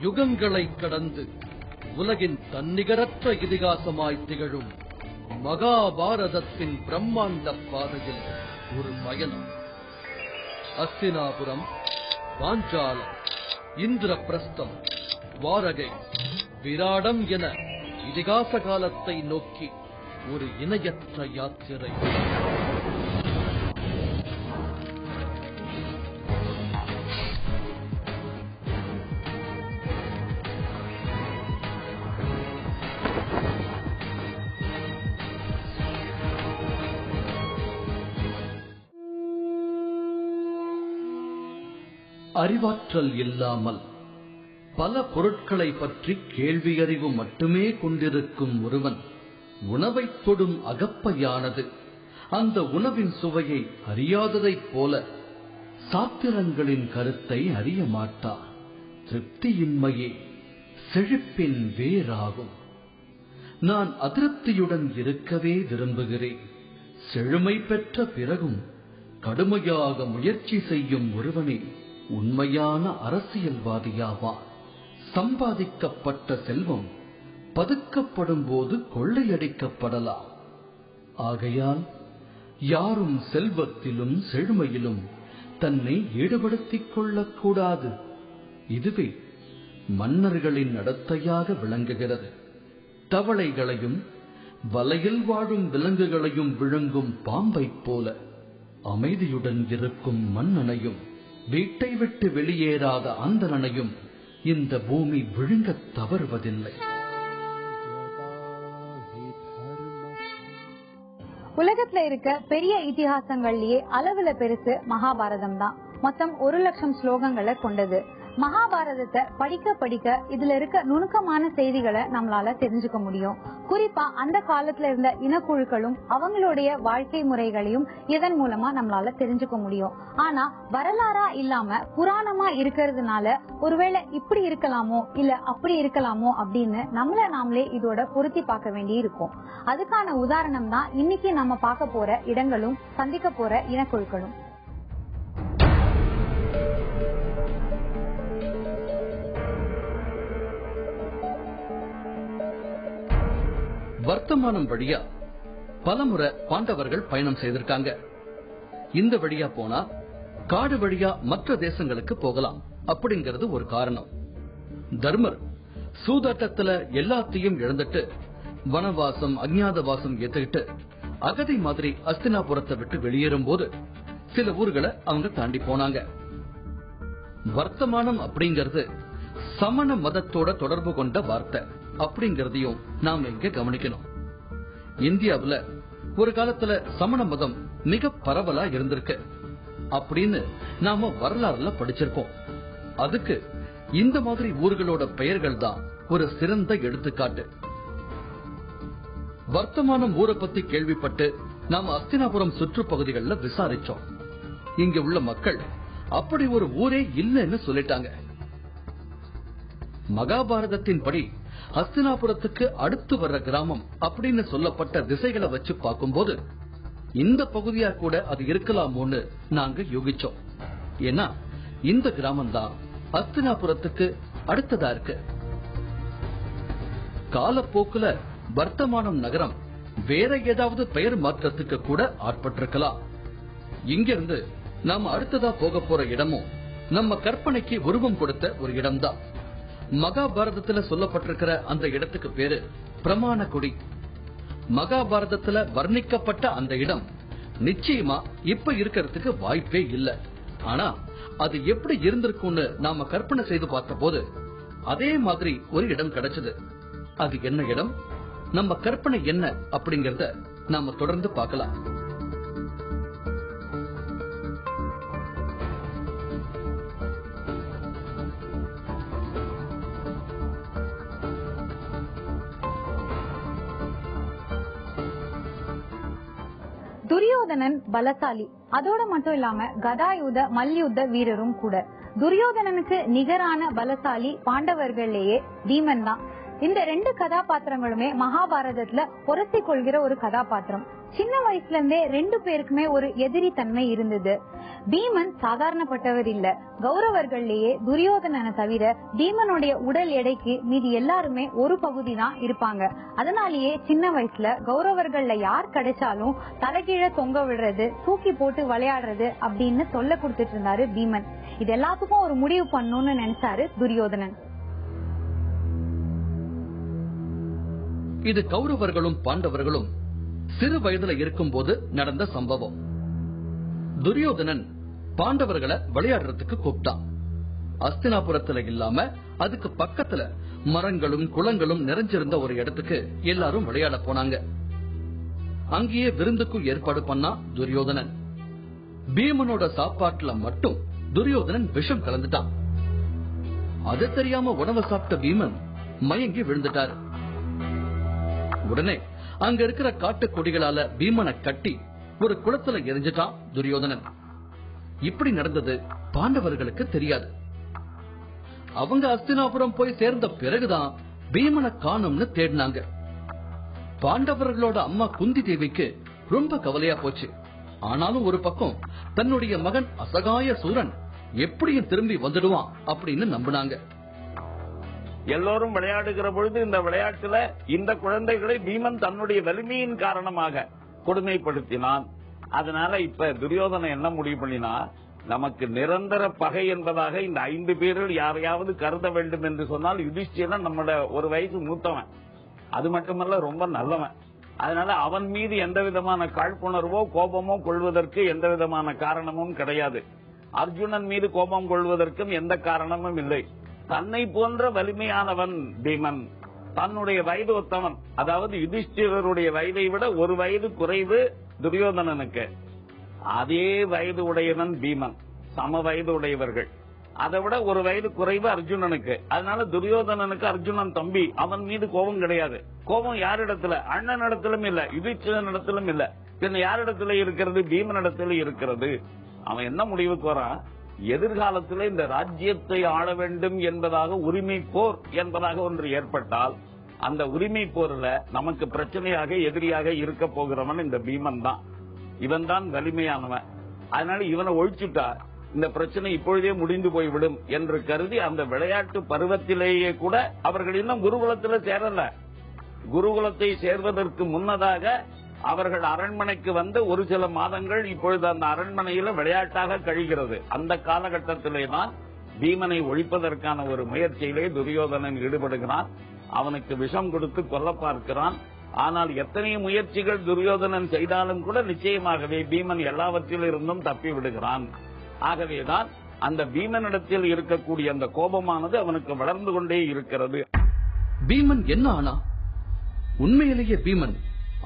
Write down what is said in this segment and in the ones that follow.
யுகங்களை கடந்து உலகின் தன்னிகரற்ற இதிகாசமாய் திகழும் மகாபாரதத்தின் பிரம்மாண்ட பாதையில் ஒரு பயணம். அஸ்தினாபுரம், பாஞ்சாலம், இந்திரபிரஸ்தம், துவாரகை, விராடம் என இதிகாச காலத்தை நோக்கி ஒரு இணையற்ற யாத்திரை. அறிவாற்றல் இல்லாமல் பல பொருட்களை பற்றி கேள்வியறிவு மட்டுமே கொண்டிருக்கும் ஒருவன் உணவைத் தொடும் அகப்பையானது அந்த உணவின் சுவையை அறியாததைப் போல சாத்திரங்களின் கருத்தை அறிய மாட்டான். திருப்தியின்மையே செழிப்பின் வேறாகும். நான் அதிருப்தியுடன் இருக்கவே விரும்புகிறேன். செழுமை பெற்ற பிறகும் கடுமையாக முயற்சி செய்யும் ஒருவனே உண்மையான அரசியல்வாதியாவான். சம்பாதிக்கப்பட்ட செல்வம் பதுக்கப்படும் போது கொள்ளையடிக்கப்படலாம். ஆகையால் யாரும் செல்வத்திலும் செழுமையிலும் தன்னை ஈடுபடுத்திக் கொள்ளக்கூடாது. இதுவே மன்னர்களின் நடத்தையாக விளங்குகிறது. தவளைகளையும் வலையில் வாழும் விலங்குகளையும் விழுங்கும் பாம்பைப் போல அமைதியுடன் இருக்கும் மன்னனையும் வீட்டை விட்டு வெளியேறாத அந்தணனையும் இந்த பூமி விழுங்கத் தவறுவதில்லை. உலகத்துல இருக்க பெரிய இதிகாசங்கள்லயே அளவுல பெருசு மகாபாரதம் தான். மொத்தம் 1,00,000 ஸ்லோகங்களை கொண்டது. மகாபாரதத்தை படிக்க படிக்க இதுல இருக்க நுணுக்கமான செய்திகளை நம்மளால தெரிஞ்சுக்க முடியும். குறிப்பா அந்த காலத்துல இருந்த இனக்குழுக்களும் அவங்களுடைய வாழ்க்கை முறைகளையும் இதன் மூலமா நம்மளால தெரிஞ்சுக்க முடியும். ஆனா வரலாறா இல்லாம புராணமா இருக்கிறதுனால ஒருவேளை இப்படி இருக்கலாமோ இல்ல அப்படி இருக்கலாமோ அப்படின்னு நம்மள நாமளே இதோட பொருத்தி பார்க்க வேண்டி இருக்கும். அதுக்கான உதாரணம் தான் இன்னைக்கு நம்ம பார்க்க போற இடங்களும் சந்திக்க போற இனக்குழுக்களும். வர்த்தமானம் வழியா பலமுறை பாண்டவர்கள் பயணம் செய்திருக்காங்க. இந்த வழியா போனா காடு வழியா மற்ற தேசங்களுக்கு போகலாம் அப்படிங்கிறது ஒரு காரணம். தர்மர் சூதாட்டத்துல எல்லாத்தையும் இழந்துட்டு வனவாசம் அஞ்ஞாதவாசம் ஏத்துக்கிட்டு அகதி மாதிரி அஸ்தினாபுரத்தை விட்டு வெளியேறும் போது சில ஊர்களை அவங்க தாண்டி போனாங்க. வர்த்தமானம் அப்படிங்கிறது சமண மதத்தோட தொடர்பு கொண்ட வார்த்தை அப்படிங்கறதையும் நாம இங்க கவனிக்கணும். இந்தியாவுல ஒரு காலத்துல சமண மதம் மிக பரவலா இருந்திருக்கு அப்படின்னு நாம வரலாறுல படிச்சிருப்போம். அதுக்கு இந்த மாதிரி ஊர்களோட பெயர்கள் தான் ஒரு சிறந்த எடுத்துக்காட்டு. வர்த்தமானம் ஊரை பத்தி கேள்விப்பட்டு நாம அஸ்தினாபுரம் சுற்றுப்பகுதிகளில் விசாரிச்சோம். இங்க உள்ள மக்கள் அப்படி ஒரு ஊரே இல்லைன்னு சொல்லிட்டாங்க. மகாபாரதத்தின் படி அஸ்தினாபுரத்துக்கு அடுத்து வர்ற கிராமம் அப்படின்னு சொல்லப்பட்ட திசைகளை வச்சு பார்க்கும்போது இந்த பகுதியா கூட அது இருக்கலாமோன்னு நாங்க யோகிச்சோம். ஏன்னா இந்த கிராமம் தான் அஸ்தினாபுரத்துக்கு அடுத்ததா இருக்கு. காலப்போக்குல வர்த்தமானம் நகரம் வேற ஏதாவது பெயர் மாற்றத்துக்கு கூட ஆட்பட்டிருக்கலாம். இங்கிருந்து நாம அடுத்ததா போக போற இடமும் நம்ம கற்பனைக்கு உருவம் கொடுத்த ஒரு இடம்தான். மகாபாரதத்துல சொல்லப்பட்டிருக்கிற அந்த இடத்துக்கு பேரு பிரமாண கொடி. மகாபாரதத்துல வர்ணிக்கப்பட்ட அந்த இடம் நிச்சயமா இப்ப இருக்கிறதுக்கு வாய்ப்பே இல்லை. ஆனா அது எப்படி இருந்திருக்கும்னு நாம கற்பனை செய்து பார்த்த போது அதே மாதிரி ஒரு இடம் கிடைச்சது. அது என்ன இடம், நம்ம கற்பனை என்ன அப்படிங்கறத நாம தொடர்ந்து பார்க்கலாம். துரியோதனன் பலசாலி, அதோட மட்டும் இல்லாம கதாயுத மல்யுத்த வீரரும் கூட. துரியோதனனுக்கு நிகரான பலசாலி பாண்டவர்களேயே பீமன் தான். இந்த 2 கதாபாத்திரங்களுமே மகாபாரதத்துல பொருத்தி கொள்கிற ஒரு கதாபாத்திரம். சின்ன வயசுல இருந்தே 2 பேருக்குமே ஒரு எதிரி தன்மை இருந்தது. பீமன் சாதாரணப்பட்டவர் இல்ல. கௌரவர்கள்லயே துரியோதனனை தவிர பீமனுடைய உடல் எடைக்கு மீதி எல்லாருமே ஒரு பகுதி தான் இருப்பாங்க. அதனாலேயே சின்ன வயசுல கௌரவர்கள்ல யார் கிடைச்சாலும் தலைகீழ தொங்க விடுறது, தூக்கி போட்டு விளையாடுறது அப்படின்னு தொல்லை கொடுத்துட்டு இருந்தாரு பீமன். இது எல்லாத்துக்கும் ஒரு முடிவு பண்ணணும்னு நினைச்சாரு துரியோதனன். இது கௌரவர்களும் பாண்டவர்களும் சிறு வயதுல இருக்கும் போது நடந்த சம்பவம். துரியோதனன் பாண்டவர்களை விளையாடுறதுக்கு கூப்பிட்டான். அஸ்தினாபுரத்துல இல்லாம அதுக்கு பக்கத்துல மரங்களும் குளங்களும் நிறைஞ்சிருந்த ஒரு இடத்துக்கு எல்லாரும் விளையாட போனாங்க. அங்கேயே விருந்துக்கும் ஏற்பாடு பண்ணா துரியோதனன். பீமனோட சாப்பாட்டுல மட்டும் துரியோதனன் விஷம் கலந்துட்டான். அது தெரியாம உணவை சாப்பிட்ட பீமன் மயங்கி விழுந்துட்டாரு. உடனே அங்க இருக்கிற காட்டு கொடிகளால பீமனை கட்டி ஒரு குளத்துல எரிஞ்சிட்டான் துரியோதனன். இப்படி நடந்தது பாண்டவர்களுக்கு தெரியாது. அவங்க அஸ்தினாபுரம் போய் சேர்ந்த பிறகுதான் பீமனை காணும்னு தேடினாங்க. பாண்டவர்களோட அம்மா குந்தி தேவிக்கு ரொம்ப கவலையா போச்சு. ஆனாலும் ஒரு பக்கம் தன்னுடைய மகன் அசகாய சூரன் எப்படியும் திரும்பி வந்துடுவான் அப்படின்னு நம்பினாங்க. எல்லோரும் விளையாடுகிற பொழுது இந்த விளையாட்டுல இந்த குழந்தைகளை பீமன் தன்னுடைய வலிமையின் காரணமாக கொடுமைப்படுத்தினான். அதனால இப்ப துரியோதனன் என்ன முடிவு பண்ணினா, நமக்கு நிரந்தர பகை என்பதாக இந்த 5 பேரில் யாரையாவது கருத வேண்டும் என்று சொன்னால் யுதிஷ்டிரன் நம்மளோட ஒரு வயசு மூத்தவன், அது மட்டுமல்ல ரொம்ப நல்லவன். அதனால அவன் மீது எந்த விதமான காழ்ப்புணர்வோ கோபமோ கொள்வதற்கு எந்த விதமான காரணமும் கிடையாது. அர்ஜுனன் மீது கோபம் கொள்வதற்கும் எந்த காரணமும் இல்லை. தன்னை போன்ற வலிமையானவன் பீமன், தன்னுடைய வயது ஒத்தவன், அதாவது யுதிஷ்டிரருடைய வயதை விட ஒரு வயது குறைவு துரியோதனனுக்கு. அதே வயது உடையவன் பீமன், சம வயது உடையவர்கள். அதை விட ஒரு வயது குறைவு அர்ஜுனனுக்கு. அதனால துரியோதனனுக்கு அர்ஜுனன் தம்பி, அவன் மீது கோபம் கிடையாது. கோபம் யாரிடத்துல? அண்ணனிடத்திலும் இல்ல, யுதிஷ்டிரனிடத்திலும் இல்ல. பின்ன யாரிடத்துல இருக்கிறது? பீமனிடத்துல இருக்கிறது. அவன் என்ன முடிவுக்கு வரான், எதிர்காலத்தில் இந்த ராஜ்யத்தை ஆள வேண்டும் என்பதாக உரிமை போர் என்பதாக ஒன்று ஏற்பட்டால் அந்த உரிமை போர்ல நமக்கு பிரச்சனையாக எதிரியாக இருக்க போகிறவன் இந்த பீமன் தான். இவன் தான் வலிமையானவன். அதனால இவனை ஒழிச்சுட்டா இந்த பிரச்சனை இப்பொழுதே முடிந்து போய்விடும் என்று கருதி அந்த விளையாட்டு பருவத்திலேயே கூட அவர்கள் இன்னும் குருகுலத்தில் சேரல. குருகுலத்தை சேர்வதற்கு முன்னதாக அவர்கள் அரண்மனைக்கு வந்து ஒரு சில மாதங்கள் இப்பொழுது அந்த அரண்மனையில விளையாட்டாக கழிகிறது. அந்த காலகட்டத்திலே தான் பீமனை ஒழிப்பதற்கான ஒரு முயற்சியிலே துரியோதனன் ஈடுபடுகிறான். அவனுக்கு விஷம் கொடுத்து கொல்ல பார்க்கிறான். ஆனால் எத்தனை முயற்சிகள் துரியோதனன் செய்தாலும் கூட நிச்சயமாகவே பீமன் எல்லாவற்றிலிருந்தும் தப்பி விடுகிறான். ஆகவேதான் அந்த பீமனிடத்தில் இருக்கக்கூடிய அந்த கோபமானது அவனுக்கு வளர்ந்து கொண்டே இருக்கிறது. பீமன் என்ன ஆனா? உண்மையிலேயே பீமன்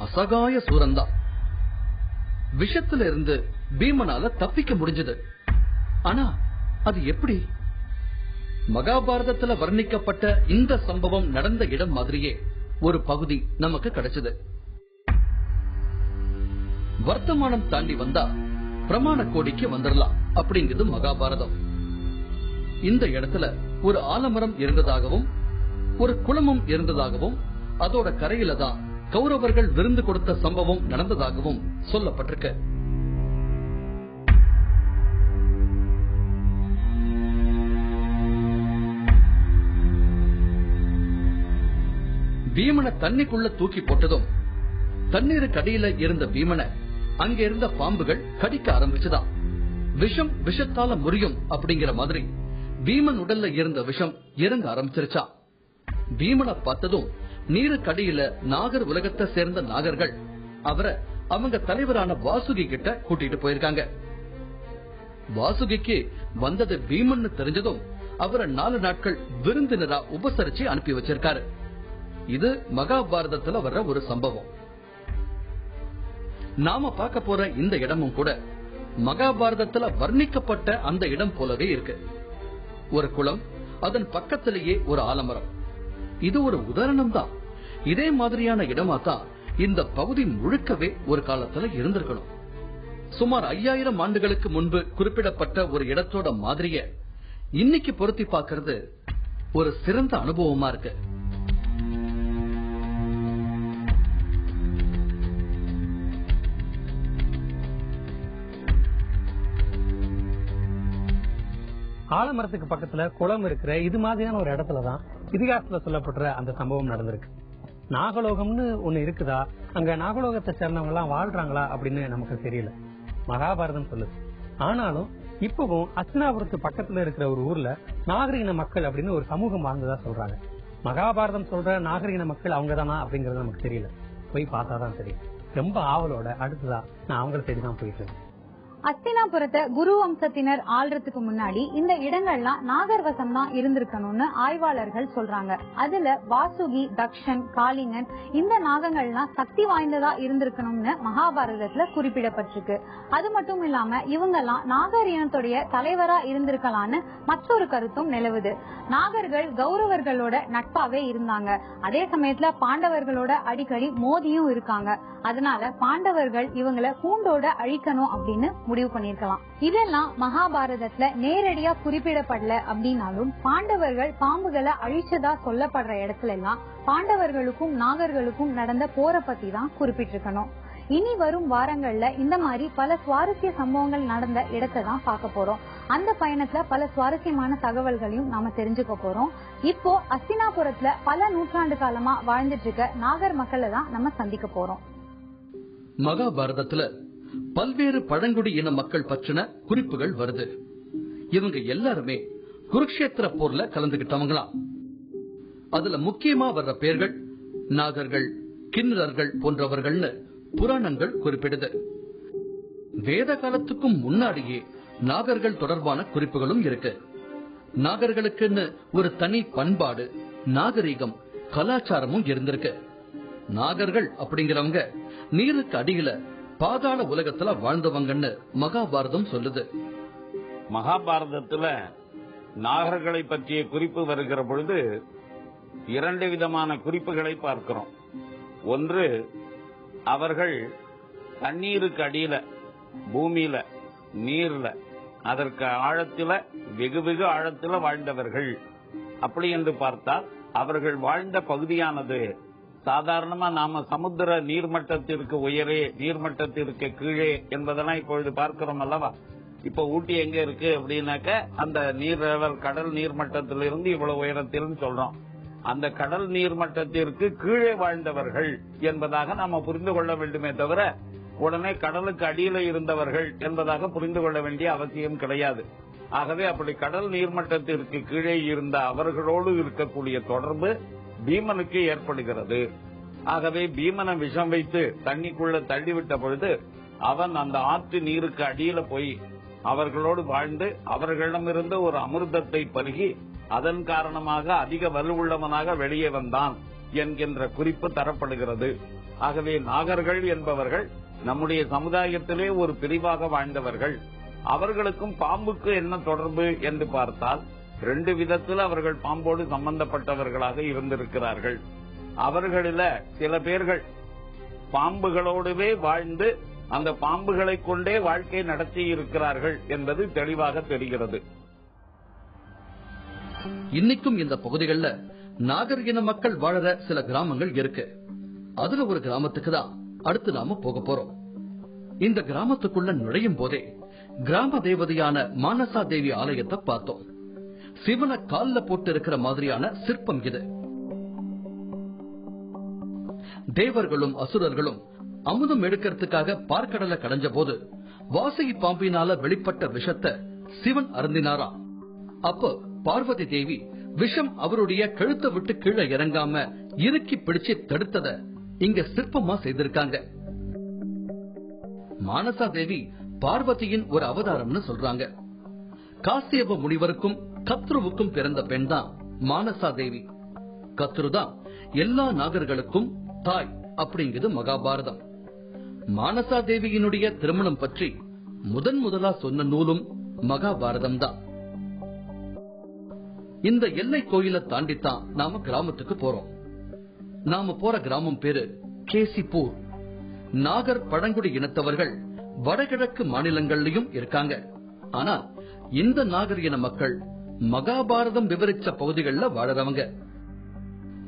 அசகாய சூரன்தா. விஷத்துல இருந்து பீமனால தப்பிக்க முடிஞ்சது. ஆனா அது எப்படி? மகாபாரதத்துல வர்ணிக்கப்பட்ட இந்த சம்பவம் நடந்த இடம் மாதிரியே ஒரு பகுதி நமக்கு கிடைச்சது. வர்த்தமானம் தாண்டி வந்தா பிரமாண கோடிக்கு வந்துடலாம் அப்படிங்கிறது மகாபாரதம். இந்த இடத்துல ஒரு ஆலமரம் இருந்ததாகவும் ஒரு குளமும் இருந்ததாகவும் அதோட கரையில தான் கௌரவர்கள் விருந்து கொடுத்த சம்பவம் நடந்ததாகவும் சொல்லப்பட்டிருக்கு. பீமனை தண்ணிக்குள்ள தூக்கி போட்டதும் தண்ணீருக்கு அடியில இருந்த பீமனை அங்க இருந்த பாம்புகள் கடிக்க ஆரம்பிச்சுதான். விஷம் விஷத்தால முறியும் அப்படிங்கிற மாதிரி பீமன் உடல்ல இருந்த விஷம் இறங்க ஆரம்பிச்சிருச்சா. பீமனை பார்த்ததும் நீருக்கடியில நாகர் உலகத்தை சேர்ந்த நாகர்கள் அவரை அவங்க தலைவரான வாசுகி கிட்ட கூட்டிட்டு போயிருக்காங்க. வாசுகிக்கு வந்தது பீமன் தெரிஞ்சதும் அவரை 4 நாட்கள் விருந்தினரா உபசரிச்சு அனுப்பி வச்சிருக்காரு. இது மகாபாரதத்துல வர்ற ஒரு சம்பவம். நாம பார்க்க போற இந்த இடமும் கூட மகாபாரதத்துல வர்ணிக்கப்பட்ட அந்த இடம் போலவே இருக்கு. ஒரு குளம், அதன் பக்கத்திலேயே ஒரு ஆலமரம். இது ஒரு உதாரணம் தான். இதே மாதிரியான இடமா தான் இந்த பகுதி முழுக்கவே ஒரு காலத்துல இருந்திருக்கணும். சுமார் 5000 ஆண்டுகளுக்கு முன்பு குறிப்பிடப்பட்ட ஒரு இடத்தோட மாதிரிய இன்னைக்கு பொருத்தி பார்க்கிறது ஒரு சிறந்த அனுபவமா இருக்கு. ஆலமரத்துக்கு பக்கத்துல குளம் இருக்கிற இது மாதிரியான ஒரு இடத்துலதான் இதிகாசத்துல சொல்லப்படுற அந்த சம்பவம் நடந்திருக்கு. நாகலோகம்னு ஒண்ணு இருக்குதா, அங்க நாகலோகத்தை சேர்ந்தவங்க எல்லாம் வாழ்றாங்களா அப்படின்னு நமக்கு தெரியல, மகாபாரதம் சொல்லுது. ஆனாலும் இப்பவும் அஸ்தினாபுரத்து பக்கத்துல இருக்கிற ஒரு ஊர்ல நாகரிக மக்கள் அப்படின்னு ஒரு சமூகம் வாழ்ந்ததா சொல்றாங்க. மகாபாரதம் சொல்ற நாகரிக மக்கள் அவங்கதானா அப்படிங்கறது நமக்கு தெரியல, போய் பார்த்தாதான் தெரியும். ரொம்ப ஆவலோட அடுத்ததா நான் அவங்கள தேடிதான் போயிட்டு இருக்கேன். அஸ்தினாபுரத்தை குரு வம்சத்தினர் ஆள்றதுக்கு முன்னாடி இந்த இடங்கள்லாம் நாகர்வசம் தான் இருந்திருக்கணும்னு ஆய்வாளர்கள் சொல்றாங்க. அதுல வாசுகி, தக்ஷன், காளிங்கன் இந்த நாகங்கள்லாம் சக்தி வாய்ந்ததா இருந்திருக்கணும்னு மகாபாரதத்துல குறிப்பிடப்பட்டிருக்கு. அது மட்டும் இல்லாம இவங்கெல்லாம் நாகர் இனத்துடைய தலைவரா இருந்திருக்கலாம்னு மற்றொரு கருத்தும் நிலவுது. நாகர்கள் கௌரவர்களோட நட்பாவே இருந்தாங்க. அதே சமயத்துல பாண்டவர்களோட அடிக்கடி மோதியும் இருக்காங்க. அதனால பாண்டவர்கள் இவங்களை பூண்டோட அழிக்கணும் அப்படின்னு முடிவு பண்ணிருக்கலாம். இதெல்லாம் மகாபாரதத்துல நேரடியா குறிப்பிடப்படல அப்படின்னாலும் பாண்டவர்கள் பாம்புகளை அழிச்சதா சொல்லப்படுற இடத்துல எல்லாம் பாண்டவர்களுக்கும் நாகர்களுக்கும் நடந்த போரை பத்தி தான் குறிப்பிட்டிருக்கணும். இனி வரும் வாரங்கள்ல இந்த மாதிரி பல சுவாரஸ்ய சம்பவங்கள் நடந்த இடத்தை தான் பார்க்க போறோம். அந்த பயணத்துல பல சுவாரஸ்யமான தகவல்களையும் நாம தெரிஞ்சுக்க போறோம். இப்போ அஸ்தினாபுரத்துல பல நூற்றாண்டு காலமா வாழ்ந்துட்டு இருக்க நாகர் மக்களை தான் நம்ம சந்திக்க போறோம். மகாபாரதத்துல பல்வேறு பழங்குடி இன மக்கள் பற்றின குறிப்புகள் வருது. இவங்க எல்லாருமே குருக்ஷேத்திர போர்ல கலந்துகிட்டவங்களாம். அதுல முக்கியமா வர்ற பேர்கள் நாகர்கள், கிண்ணறர்கள் போன்றவர்கள்னு புராணங்கள் குறிப்பிடுது. வேத காலத்துக்கும் முன்னாடியே நாகர்கள் தொடர்பான குறிப்புகளும் இருக்கு. நாகர்களுக்குன்னு ஒரு தனி பண்பாடு, நாகரீகம், கலாச்சாரமும் இருந்திருக்கு. நாகர்கள் அப்படிங்கிறவங்க நீருக்கு அடியில பாதாள உலகத்துல வாழ்ந்தவங்கன்னு மகாபாரதம் சொல்லுது. மகாபாரதத்துல நாகர்களை பற்றிய குறிப்பு வருகிற பொழுது 2 விதமான குறிப்புகளை பார்க்கிறோம். ஒன்று, அவர்கள் தண்ணீருக்கு அடியில, பூமியில, நீர்ல, அதற்கு ஆழத்தில, வெகு வெகு ஆழத்தில வாழ்ந்தவர்கள். அப்படி என்று பார்த்தால் அவர்கள் வாழ்ந்த பகுதியானது சாதாரணமா நாம சமுத்திர நீர்மட்டத்திற்கு உயரே, நீர்மட்டத்திற்கு கீழே என்பதெல்லாம் இப்பொழுது பார்க்கிறோம் அல்லவா. இப்ப ஊட்டி எங்க இருக்கு அப்படின்னாக்க அந்த நீர் கடல் நீர்மட்டத்திலிருந்து இவ்வளவு உயரத்தில் சொல்றோம். அந்த கடல் நீர்மட்டத்திற்கு கீழே வாழ்ந்தவர்கள் என்பதாக நாம புரிந்து கொள்ள வேண்டுமே தவிர உடனே கடலுக்கு அடியில இருந்தவர்கள் என்பதாக புரிந்து கொள்ள வேண்டிய அவசியம் கிடையாது. ஆகவே அப்படி கடல் நீர்மட்டத்திற்கு கீழே இருந்த அவர்களோடு இருக்கக்கூடிய தொடர்பு பீமனுக்கு ஏற்படுகிறது. ஆகவே பீமனை விஷம் வைத்து தண்ணிக்குள்ள தள்ளிவிட்ட பொழுது அவன் அந்த ஆற்று நீருக்கு அடியில போய் அவர்களோடு வாழ்ந்து அவர்களிடமிருந்து ஒரு அமிர்தத்தை பருகி அதன் காரணமாக அதிக வலுவுள்ளவனாக வெளியே வந்தான் என்கின்ற குறிப்பு தரப்படுகிறது. ஆகவே நாகர்கள் என்பவர்கள் நம்முடைய சமுதாயத்திலே ஒரு பிரிவாக வாழ்ந்தவர்கள். அவர்களுக்கும் பாம்புக்கு என்ன தொடர்பு என்று பார்த்தால் 2 விதத்தில் அவர்கள் பாம்போடு சம்பந்தப்பட்டவர்களாக இருந்திருக்கிறார்கள். அவர்களில சில பேர்கள் பாம்புகளோடுவே வாழ்ந்து அந்த பாம்புகளை கொண்டே வாழ்க்கை நடத்தி இருக்கிறார்கள் என்பது தெளிவாக தெரிகிறது. இன்னைக்கும் இந்த பகுதிகளில் நாகர் இன மக்கள் வாழற சில கிராமங்கள் இருக்கு. அதுல ஒரு கிராமத்துக்கு தான் அடுத்து நாம போக போறோம். இந்த கிராமத்துக்குள்ள நுழையும் போதே கிராம தேவதையான மானசா தேவி ஆலயத்தை பார்த்தோம். சிவனை கால்ல போட்டு இருக்கிற மாதிரியான சிற்பம் இது. தேவர்களும் அசுரர்களும் அமுதம் எடுக்கிறதுக்காக பார்க்கடலை கடைஞ்ச போது வாசுகி பாம்பினால வெளிப்பட்ட விஷத்தை சிவன் அருந்தினாரா. அப்போ பார்வதி தேவி விஷம் அவருடைய கழுத்தை விட்டு கீழே இறங்காம இறுக்கி பிடிச்சு தடுத்தத இங்க சிற்பமா செய்திருக்காங்க. மானசா தேவி பார்வதியின் ஒரு அவதாரம்னு சொல்றாங்க. காசியப முனிவருக்கும் கத்ருவுக்கும் பிறந்த பெண் தான் மானசா தேவி. கத்ரு தான் எல்லா நாகர்களுக்கும் தாய் அப்படிங்கிறது மகாபாரதம். மானசா தேவியினுடைய திருமணம் பற்றி முதலா சொன்ன நூலும் மகாபாரதம் தான். இந்த எல்லை கோயிலை தாண்டித்தான் நாம கிராமத்துக்கு போறோம். நாம போற கிராமம் பேரு கேசிப்பூர். நாகர் பழங்குடி இனத்தவர்கள் வடகிழக்கு மாநிலங்கள்லயும் இருக்காங்க. ஆனா இந்த நாகர் இன மக்கள் மகாபாரதம் விவரிச்ச பகுதிகளில் வாழறவங்க.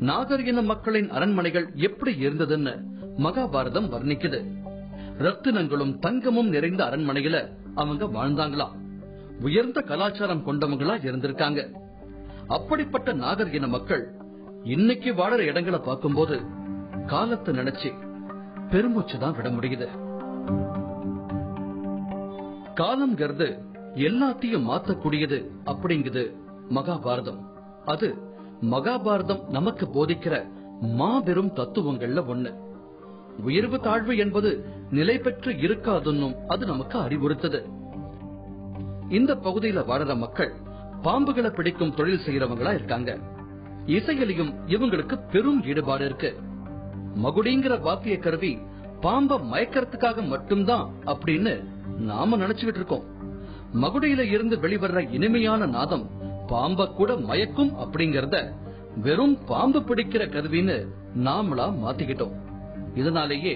நாகர் இன மக்களின் அரண்மனைகள் எப்படி இருந்ததுன்னு மகாபாரதம் வர்ணிக்குது. ரத்தினங்களும் தங்கமும் நிறைந்த அரண்மனையில அவங்க வாழ்ந்தாங்களாம். உயர்ந்த கலாச்சாரம் கொண்டவங்களா இருந்திருக்காங்க. அப்படிப்பட்ட நாகர் இன மக்கள் இன்னைக்கு வாழற இடங்களை பார்க்கும்போது காலத்தை நினைச்சு பெருமூச்சுதான் விட முடியுது. காலம்ங்கிறது எல்லாத்தையும் மாத்தக்கூடியது அப்படிங்குது மகாபாரதம். அது மகாபாரதம் நமக்கு போதிக்கிற மாபெரும் தத்துவங்கள்ல ஒண்ணு. உயர்வு தாழ்வு என்பது நிலை பெற்று இருக்காதுன்னும் அது நமக்கு அறிவுறுத்தது. இந்த பகுதியில வாழற மக்கள் பாம்புகளை பிடிக்கும் தொழில் செய்யறவங்களா இருக்காங்க. இசையிலையும் இவங்களுக்கு பெரும் ஈடுபாடு இருக்கு. மகுடிங்கிற வாத்திய கருவி பாம்ப மயக்கிறதுக்காக மட்டும்தான் அப்படின்னு நாம நினைச்சுக்கிட்டு இருக்கோம். மகுடியில இருந்து வெளிவர்ற இனிமையான நாதம் பாம்ப கூட மயக்கும் அப்படிங்கறத வெறும் பாம்பு பிடிக்கிற கருவின்னு நாமளா மாத்திக்கிட்டோம். இதனாலேயே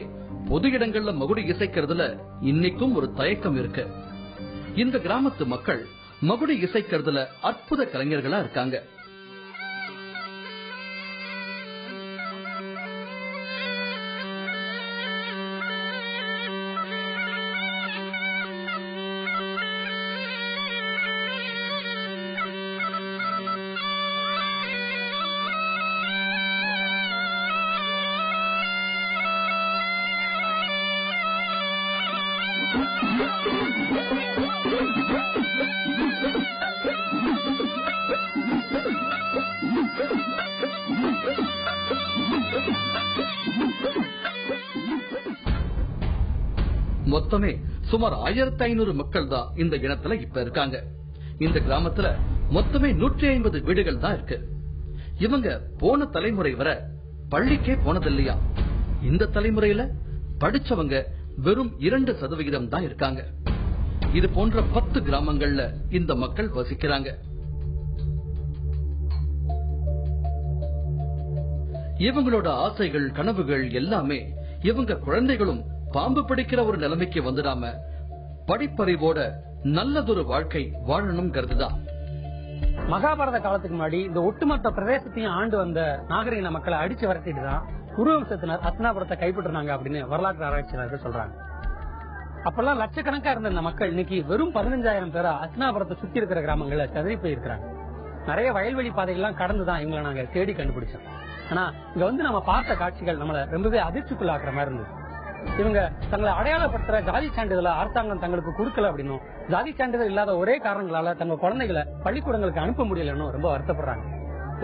பொது இடங்கள்ல மகுடி இசைக்கிறதுல இன்னைக்கும் ஒரு தயக்கம் இருக்கு. இந்த கிராமத்து மக்கள் மகுடி இசைக்கிறதுல அற்புத கலைஞர்களா இருக்காங்க. மொத்தமே சுமார் 1500 மக்கள் தான் இந்த இனத்துல இப்ப இருக்காங்க. இந்த கிராமத்துல மொத்தமே 150 வீடுகள் தான் இருக்கு. இவங்க போன தலைமுறை வரை பள்ளிக்கே போனதில்லையா. இந்த தலைமுறையில படிச்சவங்க வெறும் 2% தான் இருக்காங்க. இது போன்ற 10 கிராமங்கள்ல இந்த மக்கள் வசிக்கிறாங்க. இவங்களோட ஆசைகள் கனவுகள் எல்லாமே இவங்க குழந்தைகளும் பாம்பு பிடிக்கிற ஒரு நிலைமைக்கு வந்துடாம படிப்பறிவோட நல்லதொரு வாழ்க்கை வாழணும்ங்கிறதுதான். மகாபாரத காலத்துக்கு முன்னாடி இந்த ஒட்டுமொத்த பிரதேசத்தையும் ஆண்டு வந்த நாகரிக மக்களை அடிச்சு வரட்டிட்டு தான் குருவம்சத்தினர் ஹஸ்தினாபுரத்தை கைப்பற்றினாங்க அப்படின்னு வரலாற்று ஆராய்ச்சியாளர்கள் சொல்றாங்க. அப்பெல்லாம் லட்சக்கணக்கா இருந்த இந்த மக்கள் இன்னைக்கு வெறும் 15,000 பேரா ஹஸ்தினாபுரத்தை சுத்தி இருக்கிற கிராமங்கள்ல சிதறி போயிருக்கிறாங்க. நிறைய வயல்வெளி பாதைகள்லாம் கடந்துதான் இவங்களை நாங்க தேடி கண்டுபிடிச்சோம். ஆனா இங்க வந்து நம்ம பார்த்த காட்சிகள் நம்மள ரொம்பவே அதிர்ச்சிக்குள்ளாக்குற மாதிரி இருந்தது. இவங்க தங்களை அடையாளப்படுத்துற ஜாதி சான்றிதழ அரசாங்கம் தங்களுக்கு கொடுக்கல அப்படின்னும், ஜாதி சான்றிதழ் இல்லாத ஒரே காரணங்களால தங்க குழந்தைகளை பள்ளிக்கூடங்களுக்கு அனுப்ப முடியலன்னு ரொம்ப வருத்தப்படுறாங்க.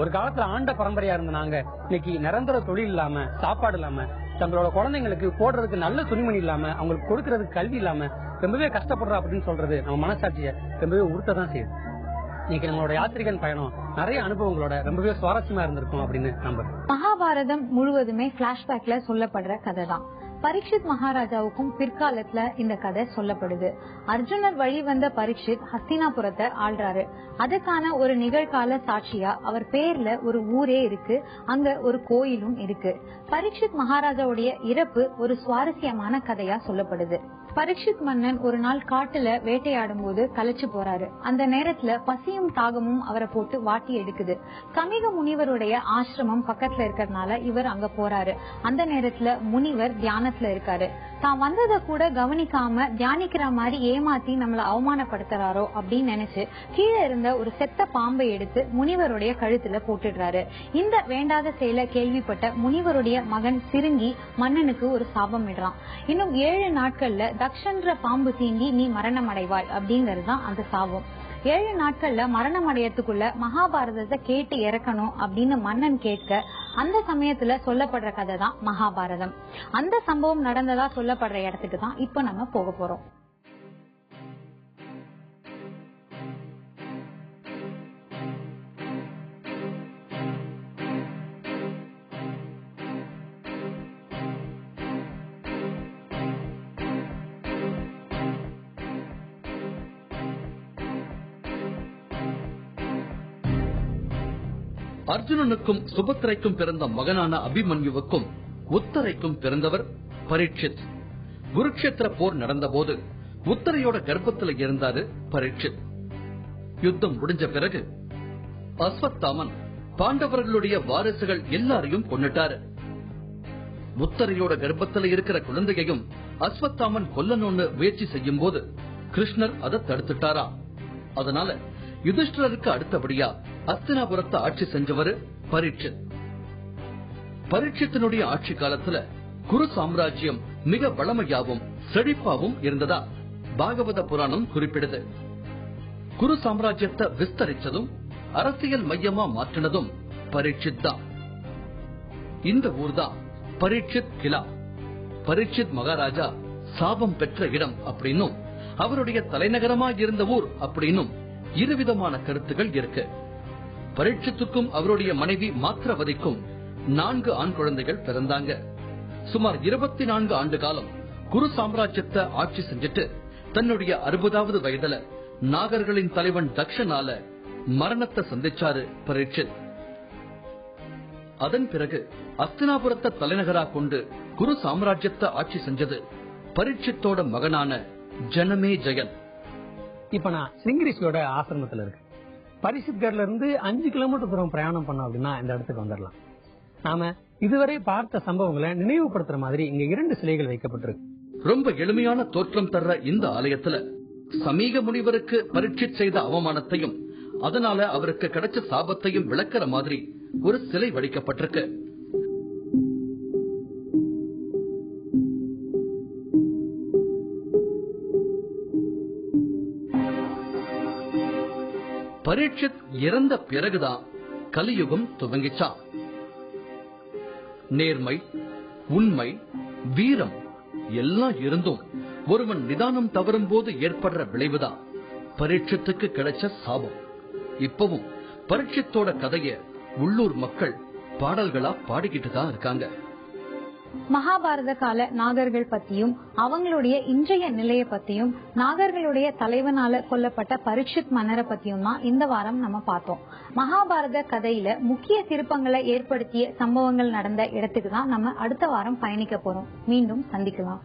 ஒரு காலத்துல ஆண்ட பரம்பரையா இருந்த நாங்க இன்னைக்கு நிரந்தர தொழில் இல்லாம, சாப்பாடு இல்லாம, தங்களோட குழந்தைங்களுக்கு போடுறதுக்கு நல்ல துணிமணி இல்லாம, அவங்களுக்கு கொடுக்கறதுக்கு கல்வி இல்லாம ரொம்பவே கஷ்டப்படுறோம் அப்படின்னு சொல்றது நம்ம மனசாட்சியை ரொம்பவே உறுத்ததான் செய்யுது. இன்னைக்கு நம்மளோட யாத்திரிகன் பயணம் நிறைய அனுபவங்களோட ரொம்பவே சுவாரஸ்யமா இருந்திருக்கும் அப்படின்னு நம்புறேன். மகாபாரதம் முழுவதுமே பிளாஷ்பேக்ல சொல்லப்படுற கதை தான். பரீட்சித் மகாராஜாவுக்கும் பிற்காலத்துல இந்த கதை சொல்லப்படுது. அர்ஜுனர் வழி வந்த பரீட்சித் ஹஸ்தினாபுரத்தை ஆள்றாரு. அதுக்கான ஒரு நிகழ்கால சாட்சியா அவர் பேர்ல ஒரு ஊரே இருக்கு, அங்க ஒரு கோயிலும் இருக்கு. பரீட்சித் மகாராஜாவுடைய இறப்பு ஒரு சுவாரஸ்யமான கதையா சொல்லப்படுது. பரீட்சித் மன்னன் ஒரு நாள் காட்டுல வேட்டையாடும் போது கலைச்சு போறாரு. அந்த நேரத்துல பசியும் தாகமும் அவரை போட்டு வாட்டி எடுக்குது. கமிக முனிவருடைய ஆசிரமம் பக்கத்துல இருக்கறதுனால இவர் அங்க போறாரு. அந்த நேரத்துல முனிவர் தியானத்துல இருக்காரு. தான் வந்ததை கூட கவனிக்காம தியானிக்கிற மாதிரி ஏமாத்தி நம்மள அவமானப்படுத்துறாரோ அப்படின்னு நினைச்சு கீழே இருந்த ஒரு செத்த பாம்பை எடுத்து முனிவருடைய கழுத்துல போட்டுடுறாரு. இந்த வேண்டாத செயலை கேள்விப்பட்ட முனிவருடைய மகன் சிறுங்கி மன்னனுக்கு ஒரு சாபம் இடுறான். இன்னும் 7 நாட்கள்ல தக்ஷன்ற பாம்பு தீண்டி நீ மரணம் அடைவாய் அப்படிங்கறதுதான் அந்த சாபம். 7 நாட்கள்ல மரணம் அடையத்துக்குள்ள மகாபாரதத்தை கேட்டு இறக்கணும் அப்படின்னு மன்னன் கேட்க அந்த சமயத்துல சொல்லப்படுற கதை தான் மகாபாரதம். அந்த சம்பவம் நடந்ததா சொல்லப்படுற இடத்துக்கு தான் இப்ப நம்ம போக போறோம். அர்ஜுனனுக்கும் சுபத்திரைக்கும் பிறந்த மகனான அபிமன்யுவுக்கும் உத்தரைக்கும் பிறந்தவர் பரீட்சித். குருக்ஷேத்திர போர் நடந்த போது உத்தரையோட கர்ப்பத்துல இருந்தாரு பரீட்சித். யுத்தம் முடிஞ்ச பிறகு அஸ்வத்தாமன் பாண்டவர்களுடைய வாரிசுகள் எல்லாரையும் கொன்னுட்டாரு. உத்தரையோட கர்ப்பத்துல இருக்கிற குழந்தையையும் அஸ்வத்தாமன் கொல்லணும்னு முயற்சி செய்யும் போது கிருஷ்ணர் அதை தடுத்துட்டாரா. அதனால யுதிஷ்டருக்கு அடுத்தபடியா அஸ்தினாபுரத்தை ஆட்சி செஞ்சவர் பரீட்சித். பரீட்சித்தினுடைய ஆட்சி காலத்துல குரு சாம்ராஜ்யம் மிக வளமையாவும் செழிப்பாவும் இருந்ததா பாகவத புராணம் குறிப்பிடுது. குரு சாம்ராஜ்யத்தை விஸ்தரிச்சதும் அரசியல் மையமா மாற்றினதும் பரீட்சித் தான். இந்த ஊர் தான் பரீட்சித் கிலா. பரீட்சித் மகாராஜா சாபம் பெற்ற இடம் அப்படின்னும் அவருடைய தலைநகரமா இருந்த ஊர் அப்படின்னும் இருவிதமான கருத்துகள் இருக்கு. பரீட்சித்துக்கும் அவருடைய மனைவி மாத்திரவதிக்கும் 4 ஆண் குழந்தைகள் பிறந்தாங்க. சுமார் 24 ஆண்டு காலம் குரு சாம்ராஜ்யத்தை ஆட்சி செஞ்சுட்டு தன்னுடைய 60வது வயதுல நாகர்களின் தலைவன் தக்ஷனால மரணத்தை சந்திச்சாரு பரீட்சித். அதன் பிறகு அஸ்தினாபுரத்தை தலைநகரா கொண்டு குரு சாம்ராஜ்யத்தை ஆட்சி செஞ்சது பரீட்சித்தோட மகனான ஜனமே ஜெயன். இப்ப நான் சிங்கிரிஷியோட ஆசிரமத்துல இருக்கு. பரிசித்கர்ல இருந்து 5 கிலோமீட்டர் தூரம் பிரயாணம் பண்ணோம் அப்படின்னா இந்த இடத்துக்கு வந்துடலாம். நாம இதுவரை பார்த்த சம்பவங்களை நினைவுபடுத்துற மாதிரி இங்க 2 சிலைகள் வைக்கப்பட்டிருக்கு. ரொம்ப எளிமையான தோற்றம் தர்ற இந்த ஆலயத்துல சமீக முனிவருக்கு பரீட்சித் செய்த அவமானத்தையும் அதனால அவருக்கு கிடைச்ச சாபத்தையும் விளக்குற மாதிரி ஒரு சிலை வடிக்கப்பட்டிருக்கு. பரீட்சித் இறந்த பிறகுதான் கலியுகம் துவங்கிச்சான். நேர்மை, உண்மை, வீரம் எல்லாம் இருந்தும் ஒருவன் நிதானம் தவறும் போது ஏற்படுற விளைவுதான் பரீட்சித்துக்கு கிடைச்ச சாபம். இப்பவும் பரீட்சித்தோட கதைய உள்ளூர் மக்கள் பாடல்களா பாடிக்கிட்டு தான் இருக்காங்க. மகாபாரத கால நாகர்கள் பத்தியும் அவங்களுடைய இன்றைய நிலைய பத்தியும் நாகர்களுடைய தலைவனால கொல்லப்பட்ட பரீட்சித் மன்னரை பத்தியும் தான் இந்த வாரம் நம்ம பார்த்தோம். மகாபாரத கதையில முக்கிய திருப்பங்களை ஏற்படுத்திய சம்பவங்கள் நடந்த இடத்துக்கு தான் நம்ம அடுத்த வாரம் பயணிக்க போறோம். மீண்டும் சந்திக்கலாம்.